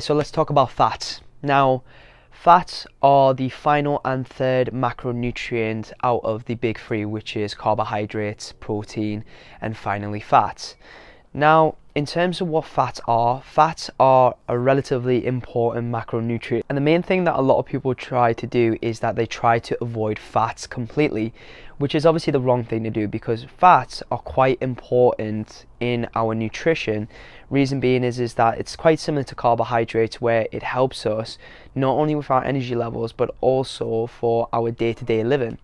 So let's talk about fats. Now, fats are the final and third macronutrient out of the big three, which is carbohydrates, protein, and finally fats. Now, in terms of what fats are a relatively important macronutrient. And the main thing that a lot of people try to do is that they try to avoid fats completely, which is obviously the wrong thing to do because fats are quite important in our nutrition. Reason being is that it's quite similar to carbohydrates where it helps us not only with our energy levels but also for our day-to-day living.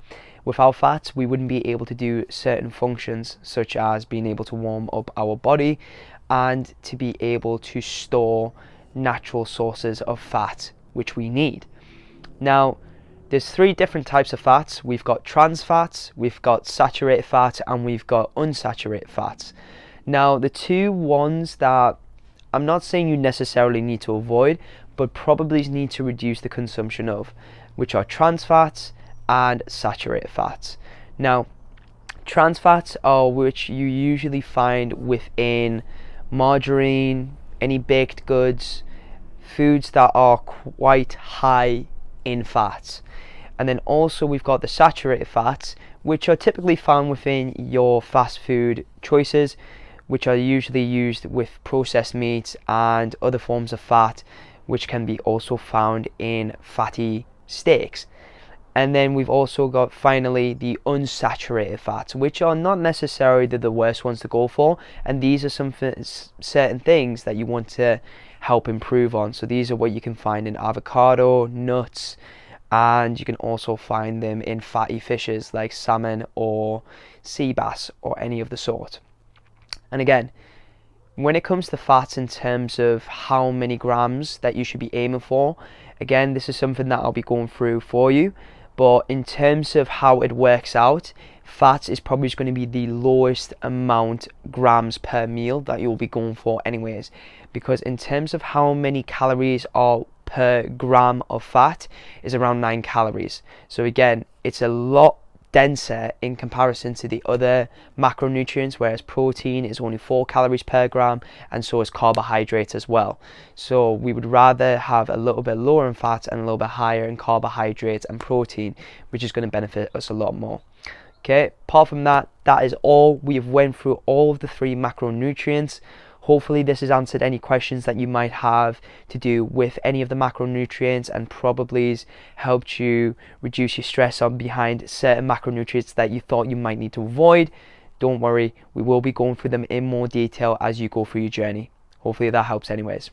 Without fats, we wouldn't be able to do certain functions such as being able to warm up our body and to be able to store natural sources of fat which we need. Now, there's three different types of fats. We've got trans fats, we've got saturated fats, and we've got unsaturated fats. Now, the two ones that I'm not saying you necessarily need to avoid, but probably need to reduce the consumption of, which are trans fats and saturated fats. Now, trans fats are which you usually find within margarine, any baked goods, foods that are quite high in fats. And then also we've got the saturated fats, which are typically found within your fast food choices, which are usually used with processed meats and other forms of fat, which can be also found in fatty steaks. And then we've also got finally the unsaturated fats, which are not necessarily the worst ones to go for. And these are some certain things that you want to help improve on. So these are what you can find in avocado, nuts, and you can also find them in fatty fishes like salmon or sea bass or any of the sort. And again, when it comes to fats in terms of how many grams that you should be aiming for, again, this is something that I'll be going through for you. But in terms of how it works out, fats is probably going to be the lowest amount grams per meal that you'll be going for anyways. Because in terms of how many calories are per gram of fat is around 9 calories. So again, it's a lot denser in comparison to the other macronutrients, whereas protein is only 4 calories per gram and so is carbohydrates as well. So we would rather have a little bit lower in fats and a little bit higher in carbohydrates and protein, which is going to benefit us a lot more. Okay, apart from that, that is all. We've went through all of the three macronutrients. Hopefully this has answered any questions that you might have to do with any of the macronutrients and probably has helped you reduce your stress on behind certain macronutrients that you thought you might need to avoid. Don't worry, we will be going through them in more detail as you go through your journey. Hopefully that helps anyways.